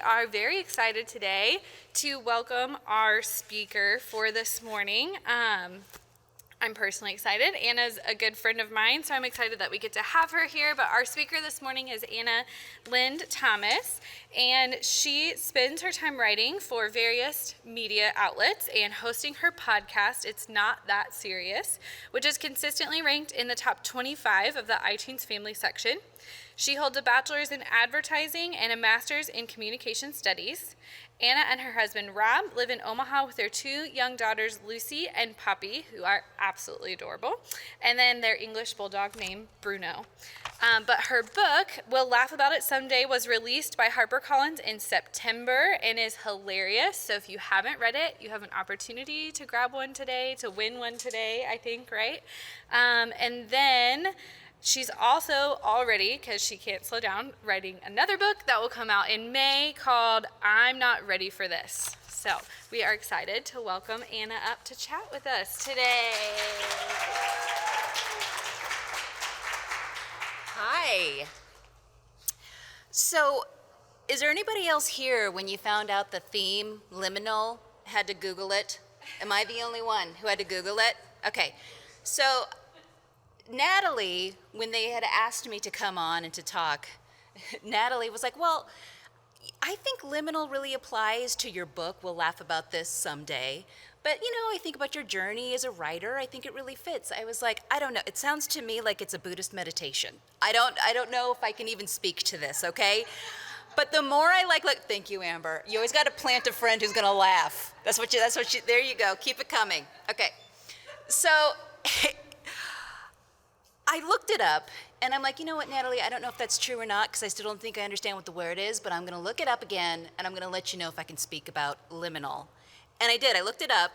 are very excited today to welcome our speaker for this morning. I'm personally excited. Anna's a good friend of mine, so I'm excited that we get to have her here. But our speaker this morning is Anna Lind Thomas, and she spends her time writing for various media outlets and hosting her podcast, It's Not That Serious, which is consistently ranked in the top 25 of the iTunes Family section. She holds a bachelor's in advertising and a master's in communication studies. Anna and her husband, Rob, live in Omaha with their two young daughters, Lucy and Poppy, who are absolutely adorable, and then their English bulldog named Bruno. But her book, We'll Laugh About It Someday, was released by HarperCollins in September and is hilarious. So if you haven't read it, you have an opportunity to grab one today, to win one today, I think, right? And then she's also already, because she can't slow down, writing another book that will come out in May called I'm Not Ready for This. So we are excited to welcome Anna up to chat with us today. Hi. So is there anybody else here when you found out the theme, liminal, had to Google it? Am I the only one who had to Google it? Okay. So Natalie, when they had asked me to come on and to talk, Natalie was like, well, I think liminal really applies to your book, We'll Laugh About This Someday. But, I think about your journey as a writer, I think it really fits. I was like, I don't know. It sounds to me like it's a Buddhist meditation. I don't know if I can even speak to this, okay? But the more I thank you, Amber. You always got to plant a friend who's going to laugh. There you go. Keep it coming. Okay. So I looked it up, and I'm like, you know what, Natalie, I don't know if that's true or not, because I still don't think I understand what the word is, but I'm going to look it up again, and I'm going to let you know if I can speak about liminal. And I did. I looked it up,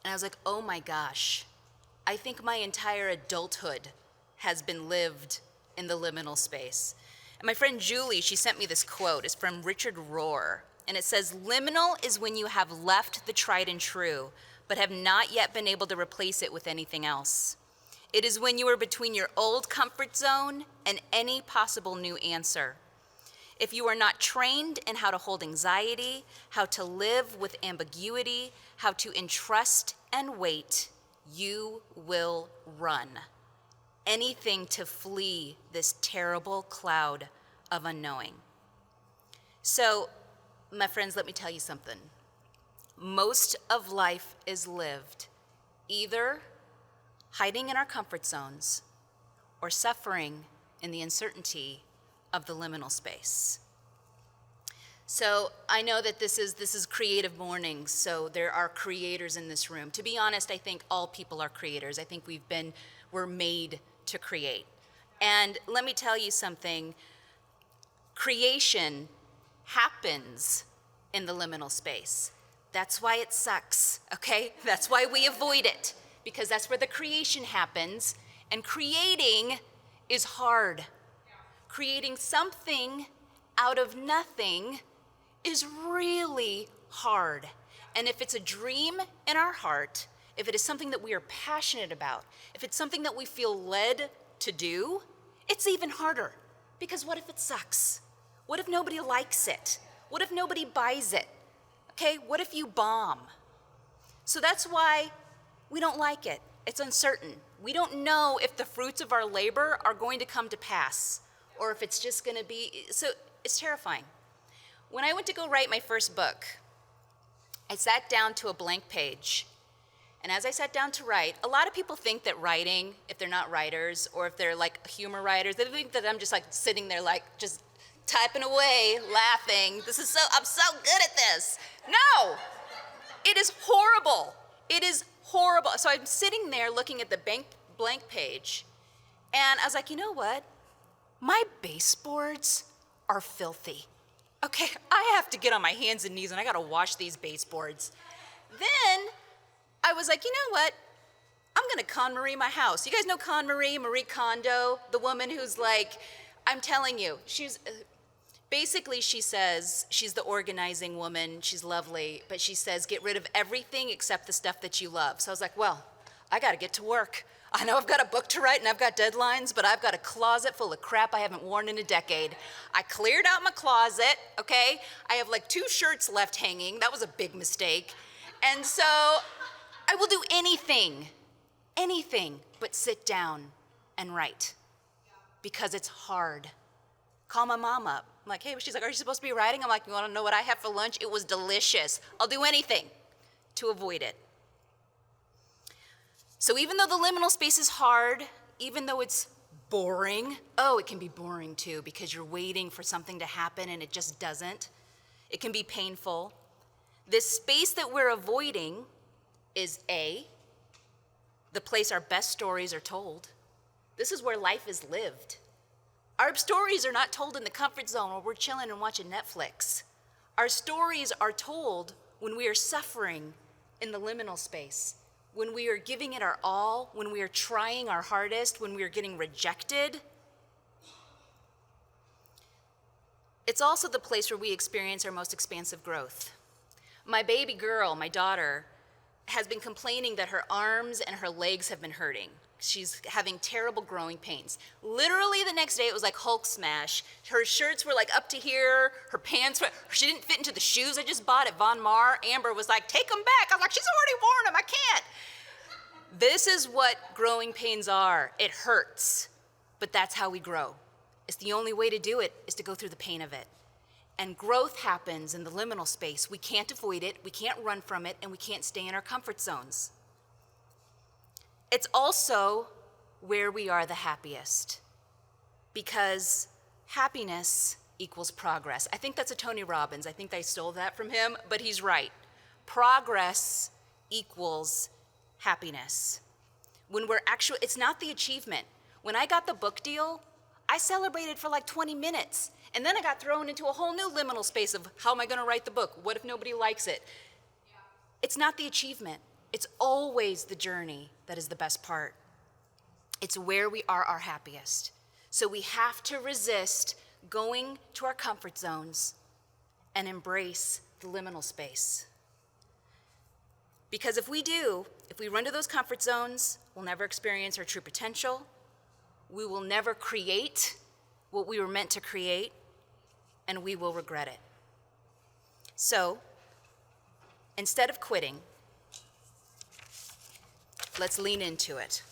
and I was like, oh my gosh, I think my entire adulthood has been lived in the liminal space. And my friend Julie, she sent me this quote. It's from Richard Rohr, and it says, liminal is when you have left the tried and true, but have not yet been able to replace it with anything else. It is when you are between your old comfort zone and any possible new answer. If you are not trained in how to hold anxiety, how to live with ambiguity, how to entrust and wait, you will run. Anything to flee this terrible cloud of unknowing. So, my friends, let me tell you something. Most of life is lived either hiding in our comfort zones, or suffering in the uncertainty of the liminal space. So I know that this is Creative Mornings, so there are creators in this room. To be honest, I think all people are creators. I think we're made to create. And let me tell you something, creation happens in the liminal space. That's why it sucks, okay? That's why we avoid it. Because that's where the creation happens, and creating is hard. Creating something out of nothing is really hard. And if it's a dream in our heart, if it is something that we are passionate about, if it's something that we feel led to do, it's even harder. Because what if it sucks? What if nobody likes it? What if nobody buys it? Okay, what if you bomb? So that's why we don't like it. It's uncertain. We don't know if the fruits of our labor are going to come to pass, or if it's just going to be, so it's terrifying. When I went to go write my first book, I sat down to a blank page. And as I sat down to write, a lot of people think that writing, if they're not writers, or if they're like humor writers, they think that I'm just like sitting there like just typing away, laughing. I'm so good at this. No, it is horrible. It is horrible. So I'm sitting there looking at the blank page, and I was like, you know what? My baseboards are filthy. Okay, I have to get on my hands and knees, and I gotta wash these baseboards. Then I was like, you know what? I'm gonna KonMari my house. You guys know KonMari, Marie Kondo, the woman who's like, I'm telling you, basically she says, she's the organizing woman, she's lovely, but she says, get rid of everything except the stuff that you love. So I was like, well, I gotta get to work. I know I've got a book to write and I've got deadlines, but I've got a closet full of crap I haven't worn in a decade. I cleared out my closet, okay? I have like 2 shirts left hanging. That was a big mistake. And so I will do anything but sit down and write because it's hard. Call my mom up. I'm like, hey, she's like, are you supposed to be writing? I'm like, you want to know what I had for lunch? It was delicious. I'll do anything to avoid it. So even though the liminal space is hard, even though it's boring, it can be boring too because you're waiting for something to happen and it just doesn't. It can be painful. This space that we're avoiding is the place our best stories are told. This is where life is lived. Our stories are not told in the comfort zone where we're chilling and watching Netflix. Our stories are told when we are suffering in the liminal space, when we are giving it our all, when we are trying our hardest, when we are getting rejected. It's also the place where we experience our most expansive growth. My baby girl, my daughter, has been complaining that her arms and her legs have been hurting. She's having terrible growing pains. Literally the next day it was like Hulk smash. Her shirts were like up to here, her pants she didn't fit into the shoes I just bought at Von Maur. Amber was like, take them back. I was like, she's already worn them, I can't. This is what growing pains are. It hurts, but that's how we grow. It's the only way to do it is to go through the pain of it. And growth happens in the liminal space. We can't avoid it, we can't run from it, and we can't stay in our comfort zones. It's also where we are the happiest because happiness equals progress. I think that's a Tony Robbins. I think I stole that from him, but he's right. Progress equals happiness. It's not the achievement. When I got the book deal, I celebrated for like 20 minutes. And then I got thrown into a whole new liminal space of how am I going to write the book? What if nobody likes it? Yeah. It's not the achievement. It's always the journey that is the best part. It's where we are our happiest. So we have to resist going to our comfort zones and embrace the liminal space. Because if we run to those comfort zones, we'll never experience our true potential. We will never create what we were meant to create, and we will regret it. So, instead of quitting, let's lean into it.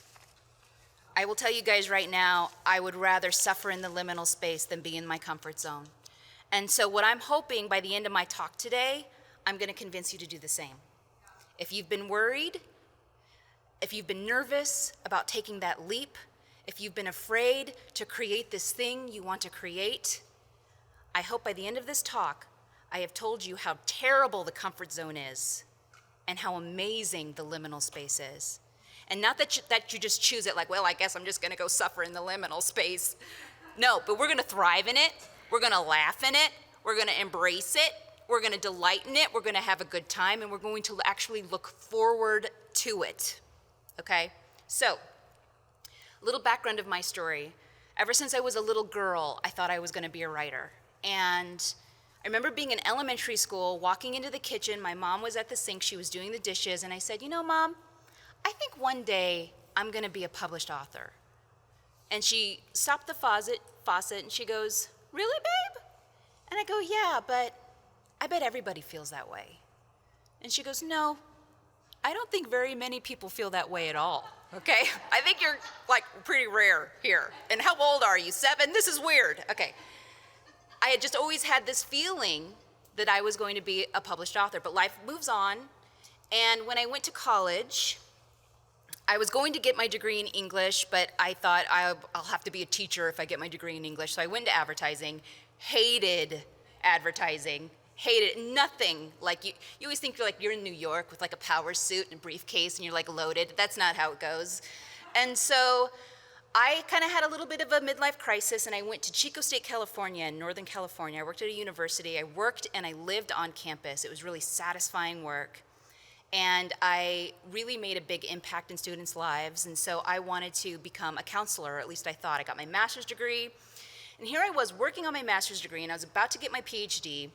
I will tell you guys right now, I would rather suffer in the liminal space than be in my comfort zone. And so what I'm hoping by the end of my talk today, I'm going to convince you to do the same. If you've been worried, if you've been nervous about taking that leap, if you've been afraid to create this thing you want to create, I hope by the end of this talk, I have told you how terrible the comfort zone is and how amazing the liminal space is. And not that you just choose it like, well, I guess I'm just going to go suffer in the liminal space. No, but we're going to thrive in it. We're going to laugh in it. We're going to embrace it. We're going to delight in it. We're going to have a good time, and we're going to actually look forward to it. Okay? So, a little background of my story. Ever since I was a little girl, I thought I was going to be a writer. And I remember being in elementary school, walking into the kitchen. My mom was at the sink. She was doing the dishes. And I said, you know, Mom, I think one day I'm going to be a published author. And she stopped the faucet and she goes, really, babe? And I go, yeah, but I bet everybody feels that way. And she goes, no, I don't think very many people feel that way at all, okay? I think you're like pretty rare here. And how old are you? 7? This is weird. Okay. I had just always had this feeling that I was going to be a published author, but life moves on. And when I went to college, I was going to get my degree in English, but I thought I'll have to be a teacher if I get my degree in English. So I went to advertising, hated advertising, hated it. Nothing like you always think you're in New York with like a power suit and a briefcase and you're like loaded. That's not how it goes. And so I kind of had a little bit of a midlife crisis and I went to Chico State, California, in Northern California. I worked at a university. I worked and I lived on campus. It was really satisfying work. And I really made a big impact in students' lives. And so I wanted to become a counselor, or at least I thought. I got my master's degree. And here I was working on my master's degree, and I was about to get my PhD.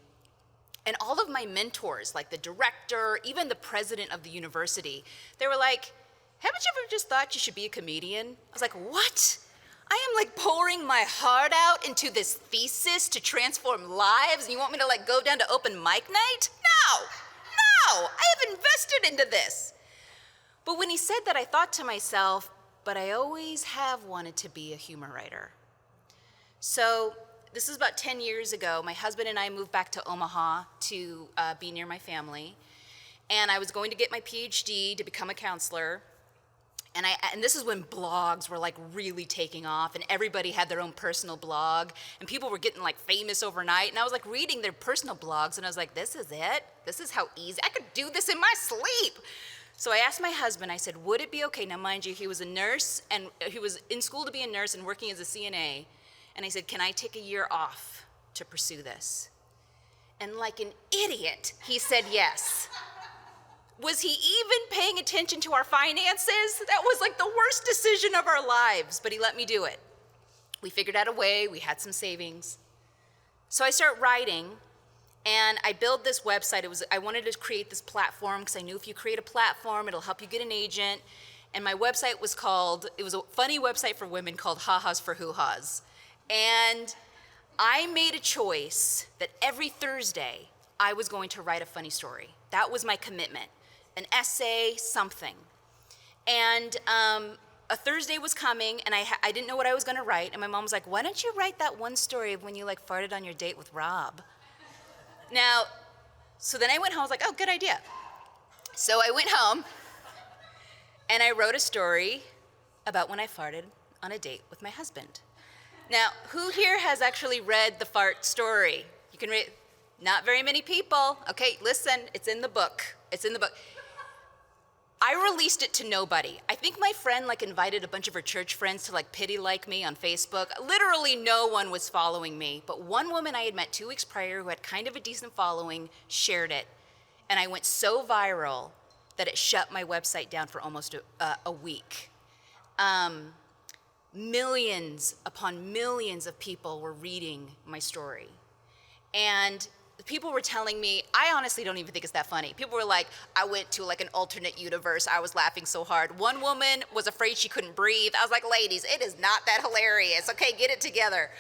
And all of my mentors, like the director, even the president of the university, they were like, haven't you ever just thought you should be a comedian? I was like, what? I am like pouring my heart out into this thesis to transform lives, and you want me to like go down to open mic night? No, I have invested into this. But when he said that, I thought to myself, but I always have wanted to be a humor writer. So this is about 10 years ago. My husband and I moved back to Omaha to be near my family. And I was going to get my PhD to become a counselor. And this is when blogs were like really taking off, and everybody had their own personal blog, and people were getting like famous overnight. And I was like reading their personal blogs, and I was like, this is it? This is how easy, I could do this in my sleep. So I asked my husband, I said, would it be okay? Now mind you, he was a nurse, and he was in school to be a nurse and working as a CNA. And I said, can I take a year off to pursue this? And like an idiot, he said yes. Was he even paying attention to our finances? That was like the worst decision of our lives, but he let me do it. We figured out a way, we had some savings. So I start writing, and I build this website. I wanted to create this platform because I knew if you create a platform, it'll help you get an agent. And my website was it was a funny website for women called Ha-Has for Hoo-Has. And I made a choice that every Thursday I was going to write a funny story. That was my commitment. An essay, something. And a Thursday was coming, and I didn't know what I was going to write. And my mom was like, why don't you write that one story of when you like farted on your date with Rob? Now, so then I went home. I was like, oh, good idea. So I went home, and I wrote a story about when I farted on a date with my husband. Now, who here has actually read the fart story? You can read. Not very many people. Okay, listen, it's in the book. It's in the book. I released it to nobody. I think my friend like invited a bunch of her church friends to like pity like me on Facebook. Literally no one was following me, but one woman I had met 2 weeks prior who had kind of a decent following shared it, and I went so viral that it shut my website down for almost a week. Millions upon millions of people were reading my story, and people were telling me, I honestly don't even think it's that funny. People were like, I went to like an alternate universe. I was laughing so hard. One woman was afraid she couldn't breathe. I was like, ladies, it is not that hilarious. Okay, get it together.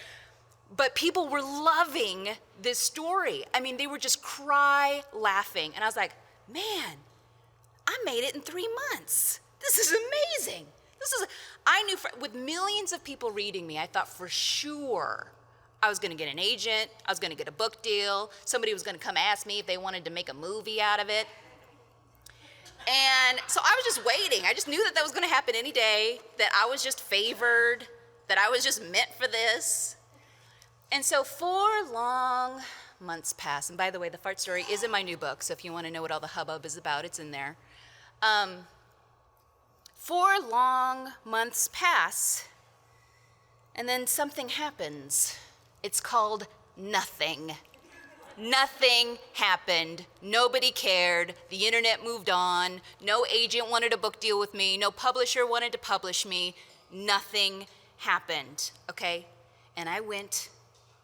But people were loving this story. I mean, they were just cry laughing. And I was like, man, I made it in 3 months. This is amazing. I knew with millions of people reading me, I thought for sure I was going to get an agent, I was going to get a book deal, somebody was going to come ask me if they wanted to make a movie out of it. And so I was just waiting. I just knew that was going to happen any day, that I was just favored, that I was just meant for this. And so 4 long months passed. And by the way, the fart story is in my new book, so if you want to know what all the hubbub is about, it's in there. 4 long months pass, and then something happens. It's called nothing. Nothing happened. Nobody cared. The internet moved on. No agent wanted a book deal with me. No publisher wanted to publish me. Nothing happened, okay? And I went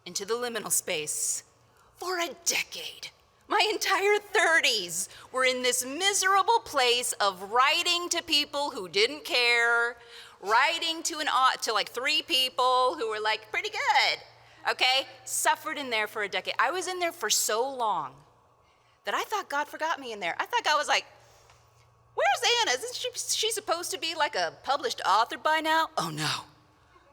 into the liminal space for a decade. My entire 30s were in this miserable place of writing to people who didn't care, writing to like 3 people who were like pretty good. Okay, suffered in there for a decade. I was in there for so long that I thought God forgot me in there. I thought God was like, where's Anna? Isn't she supposed to be like a published author by now? Oh no,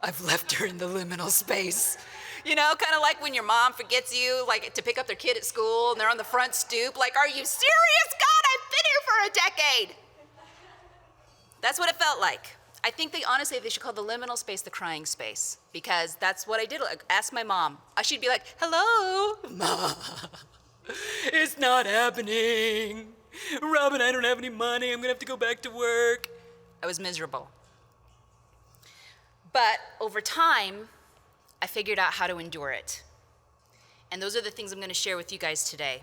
I've left her in the liminal space. You know, kind of like when your mom forgets you, like to pick up their kid at school and they're on the front stoop, like, are you serious? God, I've been here for a decade. That's what it felt like. I think honestly, they should call the liminal space the crying space, because that's what I did. Like, ask my mom. She'd be like, hello, Mom, it's not happening. Rob and I don't have any money. I'm gonna have to go back to work. I was miserable. But over time, I figured out how to endure it. And those are the things I'm gonna share with you guys today.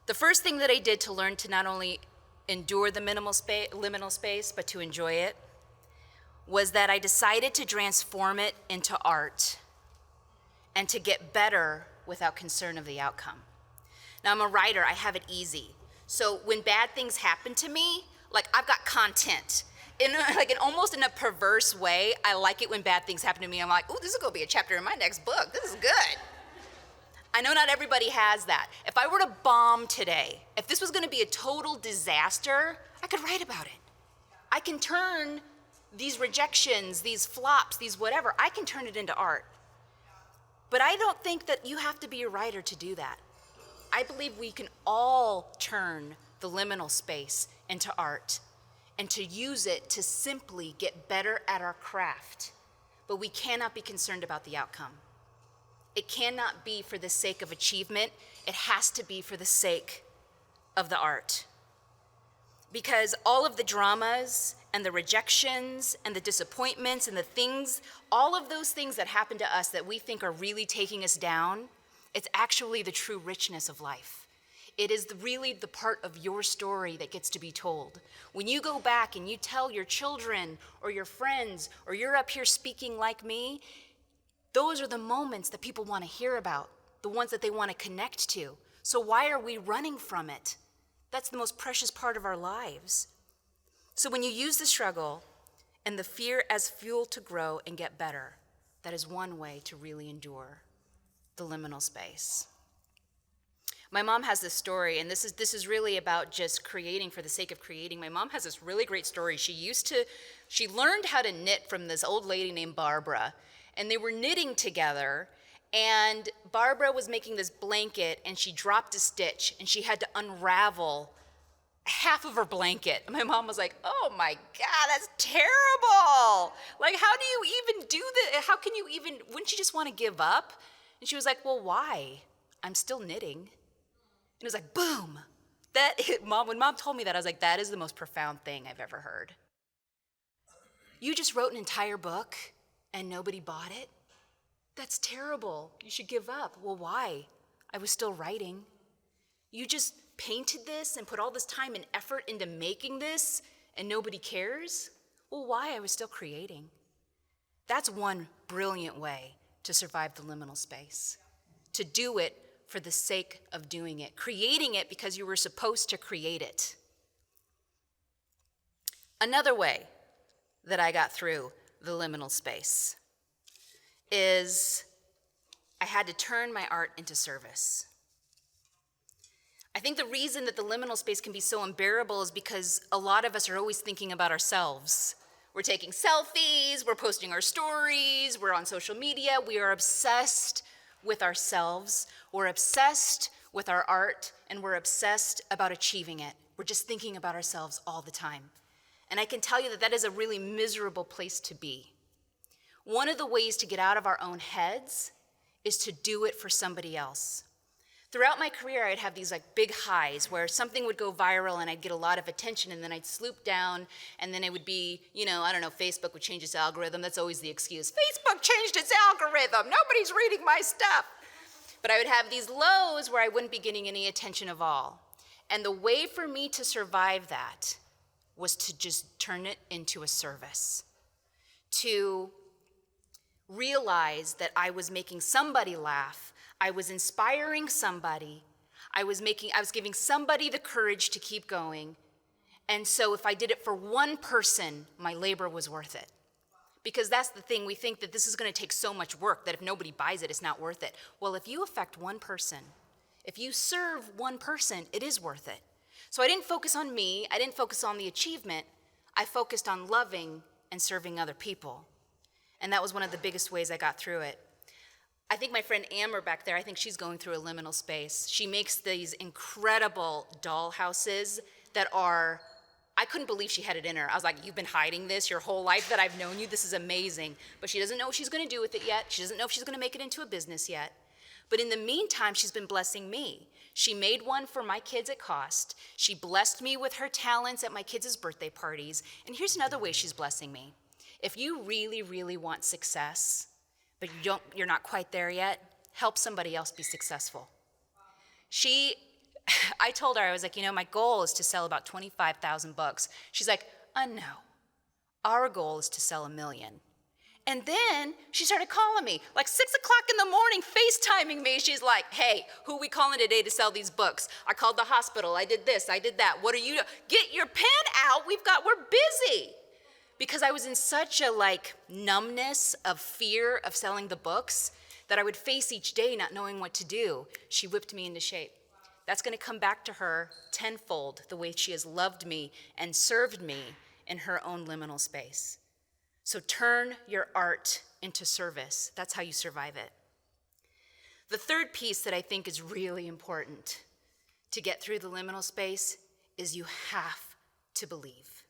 The first thing that I did to learn to not only endure the liminal space, but to enjoy it, was that I decided to transform it into art and to get better without concern of the outcome. Now, I'm a writer, I have it easy. So when bad things happen to me, Like, I've got content. Almost in a perverse way, I like it when bad things happen to me. I'm like, ooh, this is gonna be a chapter in my next book. This is good. I know not everybody has that. If I were to bomb today, if this was gonna be a total disaster, I could write about it. I can turn these rejections, these flops, these whatever, I can turn it into art. But I don't think that you have to be a writer to do that. I believe we can all turn the liminal space into art and to use it to simply get better at our craft. But we cannot be concerned about the outcome. It cannot be for the sake of achievement. It has to be for the sake of the art. Because all of the dramas and the rejections and the disappointments and the things, all of those things that happen to us that we think are really taking us down, it's actually the true richness of life. It is really the part of your story that gets to be told. When you go back and you tell your children or your friends, or you're up here speaking like me, those are the moments that people want to hear about, the ones that they want to connect to. So why are we running from it? That's the most precious part of our lives. So when you use the struggle and the fear as fuel to grow and get better, that is one way to really endure the liminal space. My mom has this story, and this is really about just creating for the sake of creating. My mom has this really great story. She learned how to knit from this old lady named Barbara, and they were knitting together, and Barbara was making this blanket, and she dropped a stitch, and she had to unravel half of her blanket. And my mom was like, oh my God, that's terrible. Like, how do you even do that? How can you even, wouldn't you just want to give up? And she was like, well, why? I'm still knitting. And it was like, boom. When mom told me that, I was like, that is the most profound thing I've ever heard. You just wrote an entire book and nobody bought it? That's terrible. You should give up. Well, why? I was still writing. You just painted this and put all this time and effort into making this and nobody cares? Well, why? I was still creating. That's one brilliant way to survive the liminal space. To do it for the sake of doing it, creating it because you were supposed to create it. Another way that I got through the liminal space is I had to turn my art into service. I think the reason that the liminal space can be so unbearable is because a lot of us are always thinking about ourselves. We're taking selfies, we're posting our stories, we're on social media, we are obsessed with ourselves, we're obsessed with our art, and we're obsessed about achieving it. We're just thinking about ourselves all the time. And I can tell you that that is a really miserable place to be. One of the ways to get out of our own heads is to do it for somebody else. Throughout my career, I'd have these big highs where something would go viral and I'd get a lot of attention, and then I'd sloop down, and then it would be, Facebook would change its algorithm. That's always the excuse. Facebook changed its algorithm. Nobody's reading my stuff. But I would have these lows where I wouldn't be getting any attention of all. And the way for me to survive that was to just turn it into a service. To realize that I was making somebody laugh, I was inspiring somebody, I was giving somebody the courage to keep going. And so if I did it for one person, my labor was worth it. Because that's the thing, we think that this is going to take so much work that if nobody buys it, it's not worth it. Well, if you affect one person, if you serve one person, it is worth it. So I didn't focus on me, I didn't focus on the achievement, I focused on loving and serving other people. And that was one of the biggest ways I got through it. I think my friend Amber back there, I think she's going through a liminal space. She makes these incredible doll houses that are, I couldn't believe she had it in her. I was like, you've been hiding this your whole life that I've known you. This is amazing. But she doesn't know what she's going to do with it yet. She doesn't know if she's going to make it into a business yet. But in the meantime, she's been blessing me. She made one for my kids at cost. She blessed me with her talents at my kids' birthday parties. And here's another way she's blessing me. If you really, really want success, but you're not quite there yet, help somebody else be successful. I told her, I was like, my goal is to sell about 25,000 books. She's like, no, our goal is to sell 1 million. And then she started calling me, like 6 o'clock in the morning, FaceTiming me. She's like, hey, who we calling today to sell these books? I called the hospital, I did this, I did that. What are you, get your pen out, we're busy. Because I was in such a numbness of fear of selling the books that I would face each day not knowing what to do. She whipped me into shape. That's gonna come back to her tenfold, the way she has loved me and served me in her own liminal space. So turn your art into service. That's how you survive it. The third piece that I think is really important to get through the liminal space is you have to believe.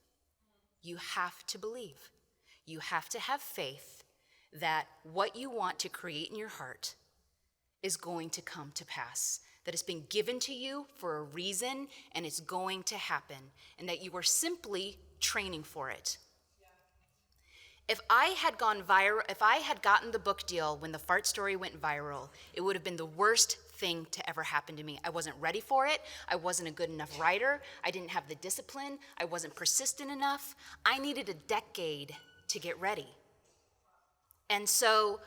You have to believe. You have to have faith that what you want to create in your heart is going to come to pass, that it's been given to you for a reason and it's going to happen, and that you are simply training for it. If I had gone viral, if I had gotten the book deal when the fart story went viral, it would have been the worst thing to ever happen to me. I wasn't ready for it. I wasn't a good enough writer. I didn't have the discipline. I wasn't persistent enough. I needed a decade to get ready. And so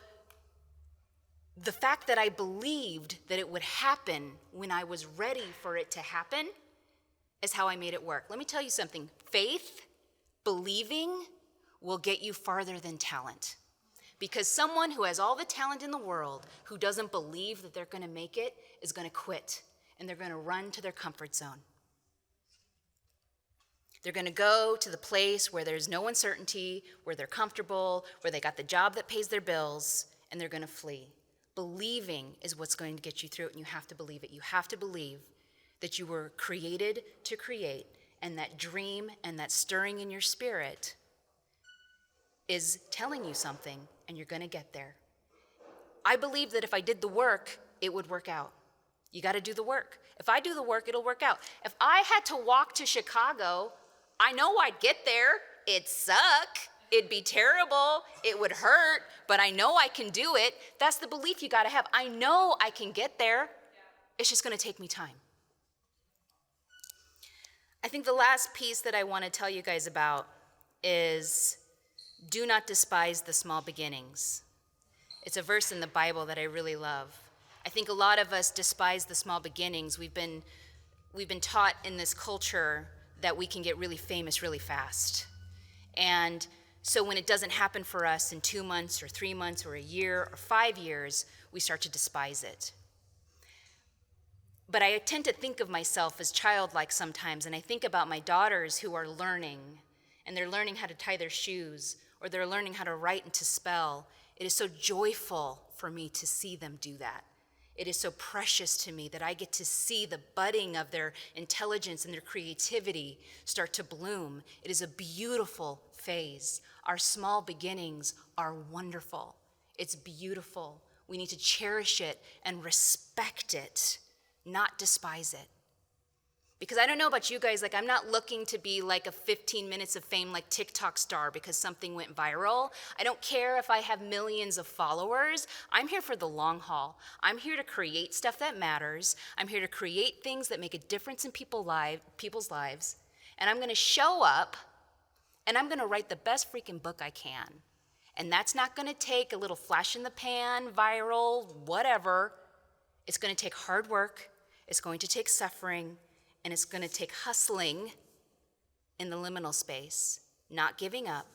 the fact that I believed that it would happen when I was ready for it to happen is how I made it work. Let me tell you something. Faith, believing, will get you farther than talent. Because someone who has all the talent in the world, who doesn't believe that they're gonna make it, is gonna quit, and they're gonna run to their comfort zone. They're gonna go to the place where there's no uncertainty, where they're comfortable, where they got the job that pays their bills, and they're gonna flee. Believing is what's going to get you through it, and you have to believe it. You have to believe that you were created to create, and that dream and that stirring in your spirit is telling you something, and you're gonna get there. I believe that if I did the work, it would work out. You gotta do the work. If I do the work, it'll work out. If I had to walk to Chicago, I know I'd get there. It'd suck, it'd be terrible, it would hurt, but I know I can do it. That's the belief you gotta have. I know I can get there. It's just gonna take me time. I think the last piece that I wanna tell you guys about is do not despise the small beginnings. It's a verse in the Bible that I really love. I think a lot of us despise the small beginnings. We've been taught in this culture that we can get really famous really fast. And so when it doesn't happen for us in 2 months or 3 months or a year or 5 years, we start to despise it. But I tend to think of myself as childlike sometimes, and I think about my daughters who are learning, and they're learning how to tie their shoes, or they're learning how to write and to spell. It is so joyful for me to see them do that. It is so precious to me that I get to see the budding of their intelligence and their creativity start to bloom. It is a beautiful phase. Our small beginnings are wonderful. It's beautiful. We need to cherish it and respect it, not despise it. Because I don't know about you guys, I'm not looking to be like a 15 minutes of fame like TikTok star because something went viral. I don't care if I have millions of followers. I'm here for the long haul. I'm here to create stuff that matters. I'm here to create things that make a difference in people's lives. And I'm gonna show up and I'm gonna write the best freaking book I can. And that's not gonna take a little flash in the pan, viral, whatever. It's gonna take hard work. It's going to take suffering. And it's gonna take hustling in the liminal space, not giving up,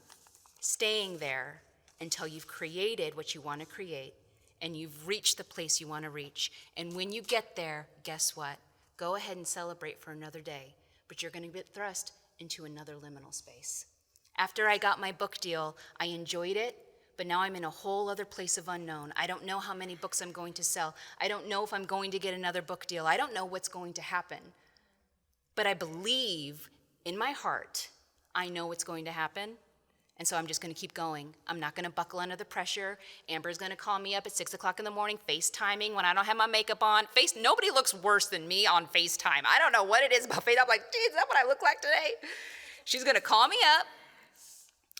staying there until you've created what you wanna create and you've reached the place you wanna reach. And when you get there, guess what? Go ahead and celebrate for another day, but you're gonna get thrust into another liminal space. After I got my book deal, I enjoyed it, but now I'm in a whole other place of unknown. I don't know how many books I'm going to sell. I don't know if I'm going to get another book deal. I don't know what's going to happen. But I believe in my heart, I know what's going to happen, and so I'm just gonna keep going. I'm not gonna buckle under the pressure. Amber's gonna call me up at 6 o'clock in the morning, FaceTiming when I don't have my makeup on. Nobody looks worse than me on FaceTime. I don't know what it is about FaceTime. I'm like, geez, is that what I look like today? She's gonna call me up.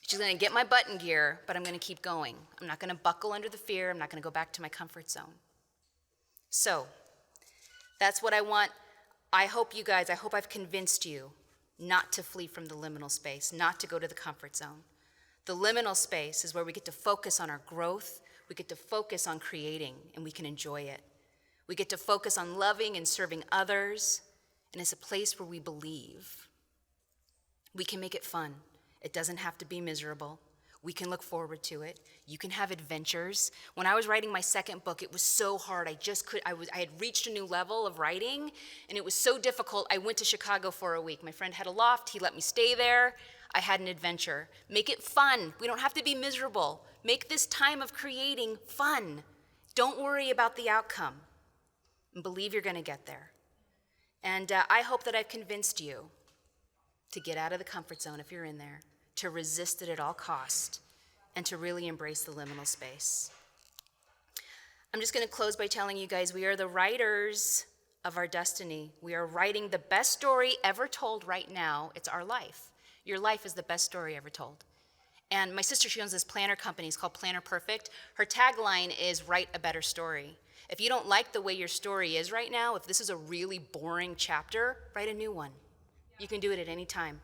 She's gonna get my butt in gear, but I'm gonna keep going. I'm not gonna buckle under the fear. I'm not gonna go back to my comfort zone. So, that's what I want. I hope I've convinced you not to flee from the liminal space, not to go to the comfort zone. The liminal space is where we get to focus on our growth, we get to focus on creating, and we can enjoy it. We get to focus on loving and serving others, and it's a place where we believe. We can make it fun. It doesn't have to be miserable. We can look forward to it. You can have adventures. When I was writing my second book, it was so hard. I had reached a new level of writing, and it was so difficult. I went to Chicago for a week. My friend had a loft. He let me stay there. I had an adventure. Make it fun. We don't have to be miserable. Make this time of creating fun. Don't worry about the outcome, and believe you're going to get there. And I hope that I've convinced you to get out of the comfort zone if you're in there, to resist it at all cost, and to really embrace the liminal space. I'm just going to close by telling you guys we are the writers of our destiny. We are writing the best story ever told right now. It's our life. Your life is the best story ever told. And my sister, she owns this planner company. It's called Planner Perfect. Her tagline is write a better story. If you don't like the way your story is right now, if this is a really boring chapter, write a new one. You can do it at any time.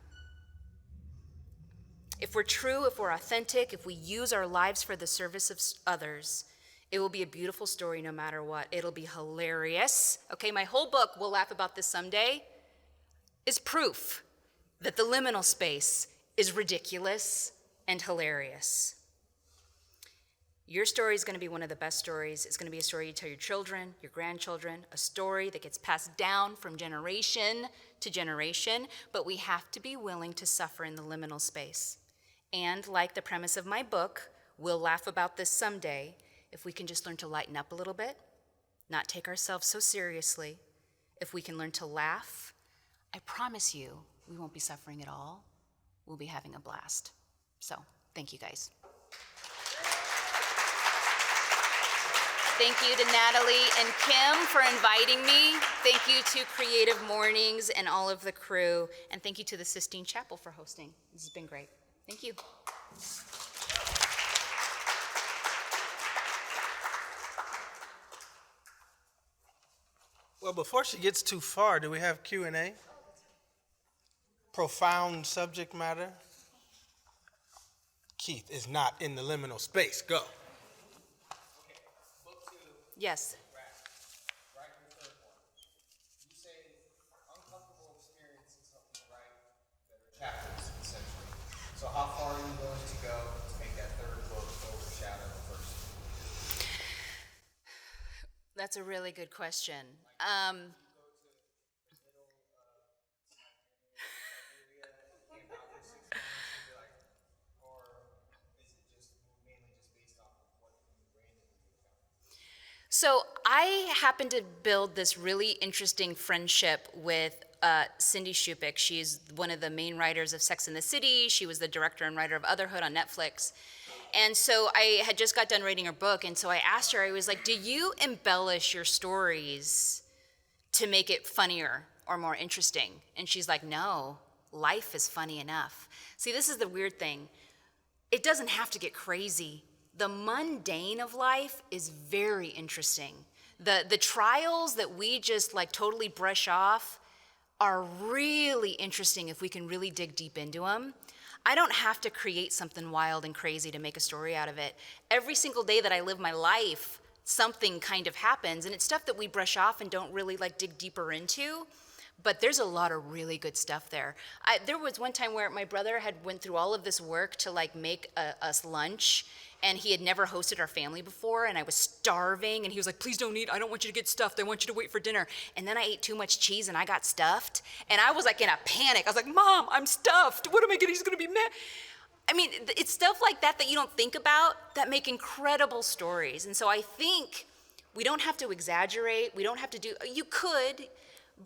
If we're true, if we're authentic, if we use our lives for the service of others, it will be a beautiful story no matter what. It'll be hilarious. Okay, my whole book, We'll Laugh About This Someday, is proof that the liminal space is ridiculous and hilarious. Your story is going to be one of the best stories. It's going to be a story you tell your children, your grandchildren, a story that gets passed down from generation to generation, but we have to be willing to suffer in the liminal space. And like the premise of my book, We'll Laugh About This Someday, if we can just learn to lighten up a little bit, not take ourselves so seriously, if we can learn to laugh, I promise you we won't be suffering at all. We'll be having a blast. So, thank you guys. Thank you to Natalie and Kim for inviting me. Thank you to Creative Mornings and all of the crew. And thank you to the Sistine Chapel for hosting. This has been great. Thank you. Well, before she gets too far, do we have Q&A? Profound subject matter. Keith is not in the liminal space. Go. Yes. Right in the third one. You say uncomfortable experiences help you write better chapters, essentially. So how far are you willing to go to make that third book overshadow the first? That's a really good question. So I happened to build this really interesting friendship with Cindy Shupik. She's one of the main writers of Sex and the City. She was the director and writer of Otherhood on Netflix. And so I had just got done reading her book, and so I asked her, I was like, do you embellish your stories to make it funnier or more interesting? And she's like, no, life is funny enough. See, this is the weird thing. It doesn't have to get crazy. The mundane of life is very interesting. The trials that we just like totally brush off are really interesting if we can really dig deep into them. I don't have to create something wild and crazy to make a story out of it. Every single day that I live my life, something kind of happens, and it's stuff that we brush off and don't really like dig deeper into. But there's a lot of really good stuff there. There was one time where my brother had went through all of this work to like make us lunch, and he had never hosted our family before, and I was starving, and he was like, please don't eat, I don't want you to get stuffed, I want you to wait for dinner. And then I ate too much cheese and I got stuffed, and I was like in a panic. I was like, Mom, I'm stuffed, what am I gonna, he's gonna be mad. I mean, it's stuff like that that you don't think about that make incredible stories. And so I think we don't have to exaggerate, we don't have to do, you could,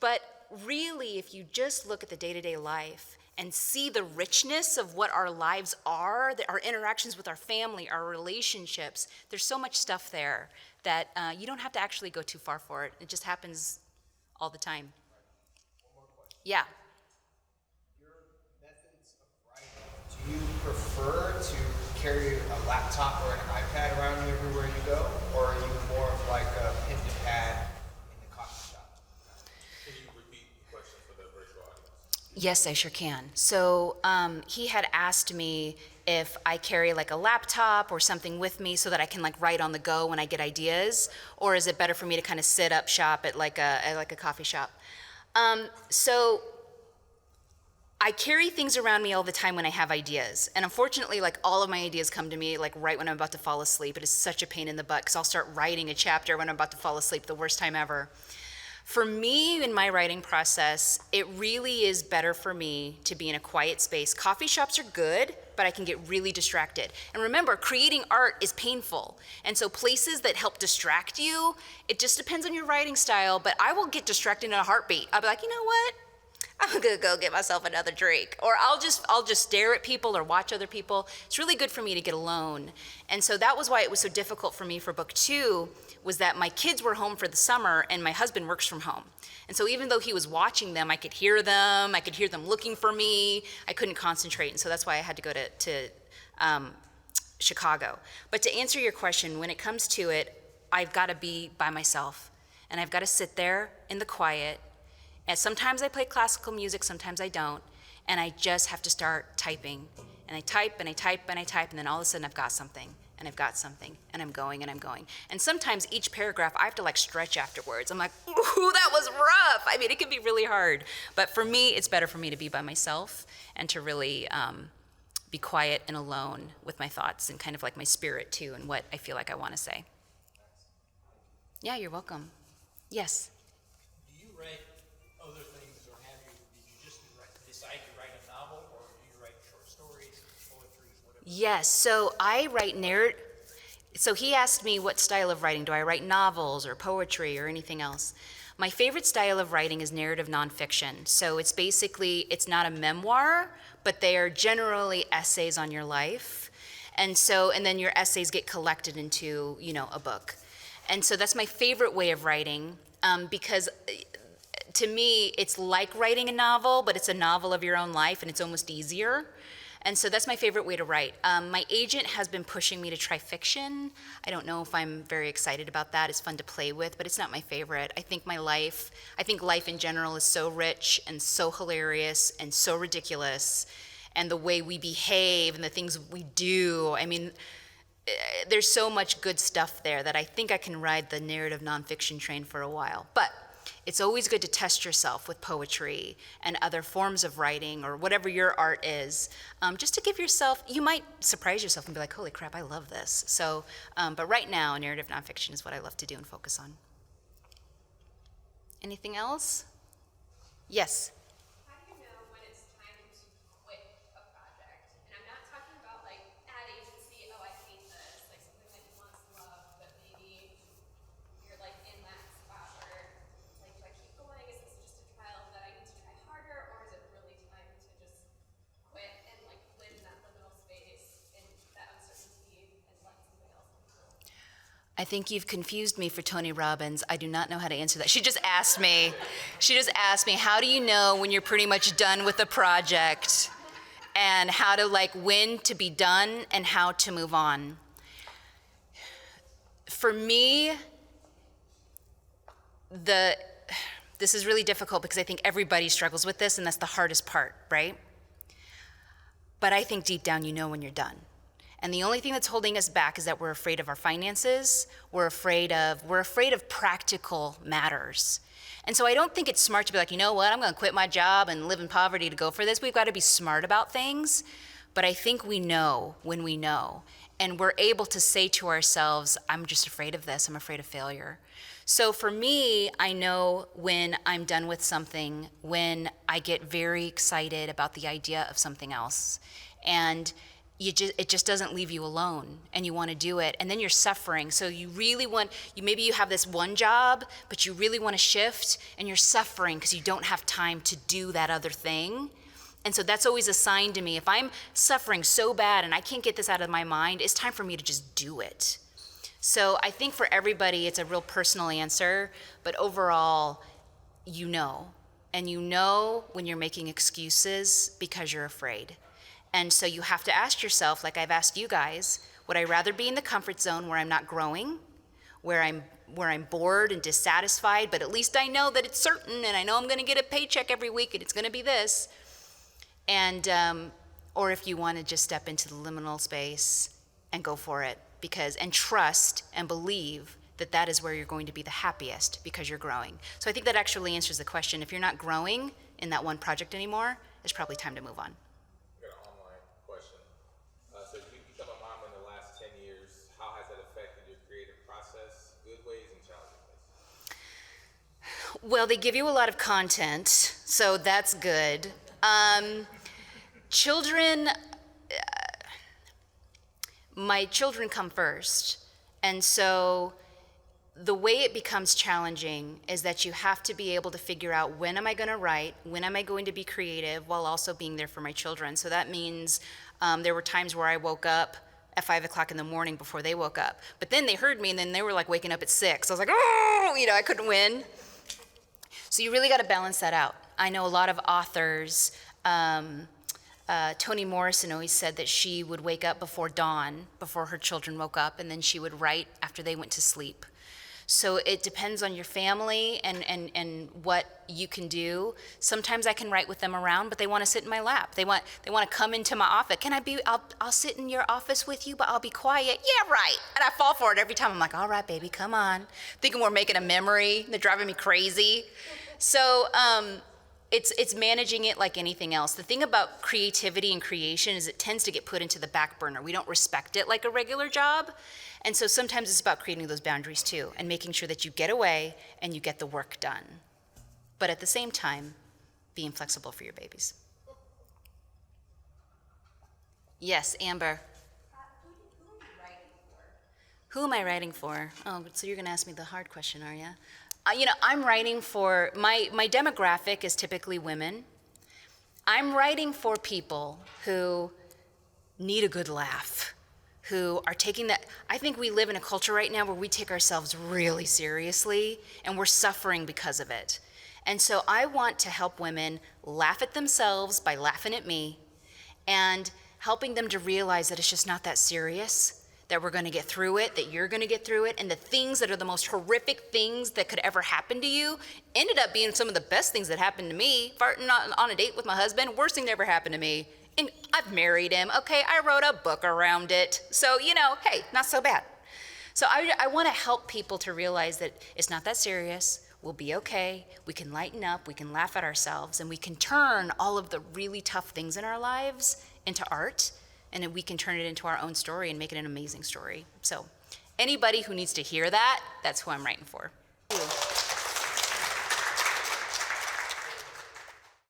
but really, if you just look at the day-to-day life and see the richness of what our lives are, our interactions with our family, our relationships, there's so much stuff there that you don't have to actually go too far for it. It just happens all the time. One more question. Yeah. Your methods of writing, do you prefer to carry a laptop or an iPad around you everywhere you go, or are you more of like a pen to pad in the coffee shop? Can you repeat the question for the virtual audience? Yes, I sure can. So he had asked me if I carry like a laptop or something with me so that I can like write on the go when I get ideas, or is it better for me to kind of sit up shop at like a coffee shop? So I carry things around me all the time when I have ideas. And unfortunately, like all of my ideas come to me like right when I'm about to fall asleep. It is such a pain in the butt because I'll start writing a chapter when I'm about to fall asleep, the worst time ever. For me, in my writing process, it really is better for me to be in a quiet space. Coffee shops are good, but I can get really distracted. And remember, creating art is painful. And so places that help distract you, it just depends on your writing style, but I will get distracted in a heartbeat. I'll be like, you know what? I'm gonna go get myself another drink. Or I'll just stare at people or watch other people. It's really good for me to get alone. And so that was why it was so difficult for me for book 2, was that my kids were home for the summer and my husband works from home. And so even though he was watching them, I could hear them looking for me. I couldn't concentrate, and so that's why I had to go to Chicago. But to answer your question, when it comes to it, I've gotta be by myself. And I've gotta sit there in the quiet. And sometimes I play classical music, sometimes I don't, and I just have to start typing. And I type and I type and I type, and then all of a sudden I've got something, and I've got something, and I'm going and I'm going. And sometimes each paragraph I have to like stretch afterwards. I'm like, ooh, that was rough. I mean, it can be really hard. But for me, it's better for me to be by myself and to really be quiet and alone with my thoughts and kind of like my spirit too, and what I feel like I want to say. Yeah, you're welcome. Yes. Do you write other things, or did you just decide to write a novel, or do you write short stories, poetry, whatever? Yes, so I write so he asked me what style of writing. Do I write novels or poetry or anything else? My favorite style of writing is narrative nonfiction. So it's not a memoir, but they are generally essays on your life. And then your essays get collected into, a book. And so that's my favorite way of writing, because to me, it's like writing a novel, but it's a novel of your own life, and it's almost easier. And so that's my favorite way to write. My agent has been pushing me to try fiction. I don't know if I'm very excited about that. It's fun to play with, but it's not my favorite. I think life in general is so rich and so hilarious and so ridiculous, and the way we behave and the things we do. I mean, there's so much good stuff there that I think I can ride the narrative nonfiction train for a while. But it's always good to test yourself with poetry and other forms of writing or whatever your art is, just to give yourself, you might surprise yourself and be like, holy crap, I love this. So, but right now, narrative nonfiction is what I love to do and focus on. Anything else? Yes. How do you know when it's time to quit a project? And I'm not talking about like ad agency, oh, I hate this, like something that you once loved, but maybe you're like in that spot where like, do I keep going? Is this just a trial that I need to try harder, or is it really time to just quit and like live in that liminal space and that uncertainty and let something else come through? I think you've confused me for Tony Robbins. I do not know how to answer that. She just asked me, how do you know when you're pretty much done with a project, and how to when to be done and how to move on? For me, this is really difficult because I think everybody struggles with this, and that's the hardest part, right? But I think deep down you know when you're done. And the only thing that's holding us back is that we're afraid of our finances. We're afraid of practical matters. And so I don't think it's smart to be like, you know what, I'm gonna quit my job and live in poverty to go for this. We've got to be smart about things. But I think we know when we know. And we're able to say to ourselves, I'm just afraid of this, I'm afraid of failure. So for me, I know when I'm done with something, when I get very excited about the idea of something else. And it just doesn't leave you alone, and you want to do it, and then you're suffering. So maybe you have this one job, but you really want to shift, and you're suffering because you don't have time to do that other thing. And so that's always a sign to me. If I'm suffering so bad and I can't get this out of my mind, it's time for me to just do it. So I think for everybody, it's a real personal answer, but overall, you know. And you know when you're making excuses because you're afraid. And so you have to ask yourself, like I've asked you guys, would I rather be in the comfort zone where I'm not growing, where I'm bored and dissatisfied, but at least I know that it's certain and I know I'm gonna get a paycheck every week and it's gonna be this? And, or if you want to just step into the liminal space and go for it, and trust and believe that that is where you're going to be the happiest because you're growing. So I think that actually answers the question. If you're not growing in that one project anymore, it's probably time to move on. I got an online question. So you become a mom in the last 10 years. How has that affected your creative process, good ways and challenging ways? Well, they give you a lot of content, so that's good. My children come first, and so the way it becomes challenging is that you have to be able to figure out, when am I going to write, when am I going to be creative, while also being there for my children. So that means there were times where I woke up at 5 o'clock in the morning before they woke up. But then they heard me, and then they were like waking up at 6. I was like, oh, I couldn't win. So you really got to balance that out. I know a lot of authors. Toni Morrison always said that she would wake up before dawn, before her children woke up, and then she would write after they went to sleep. So it depends on your family and what you can do. Sometimes I can write with them around, but they want to sit in my lap. They want to come into my office. I'll sit in your office with you, but I'll be quiet. Yeah, right. And I fall for it every time. I'm like, all right, baby, come on. Thinking we're making a memory. They're driving me crazy. So it's managing it like anything else. The thing about creativity and creation is it tends to get put into the back burner. We don't respect it like a regular job. And so sometimes it's about creating those boundaries too, and making sure that you get away and you get the work done. But at the same time, being flexible for your babies. Yes, Amber. Who am I writing for? Oh, so you're gonna ask me the hard question, are you? I'm writing for, my demographic is typically women. I'm writing for people who need a good laugh, who are taking that. I think we live in a culture right now where we take ourselves really seriously, and we're suffering because of it. And so I want to help women laugh at themselves by laughing at me, and helping them to realize that it's just not that serious, that we're going to get through it, that you're going to get through it, and the things that are the most horrific things that could ever happen to you ended up being some of the best things that happened to me. Farting on a date with my husband, worst thing that ever happened to me. And I've married him. Okay, I wrote a book around it. So, hey, not so bad. So I want to help people to realize that it's not that serious. We'll be okay. We can lighten up. We can laugh at ourselves. And we can turn all of the really tough things in our lives into art. And then we can turn it into our own story and make it an amazing story. So anybody who needs to hear that, that's who I'm writing for.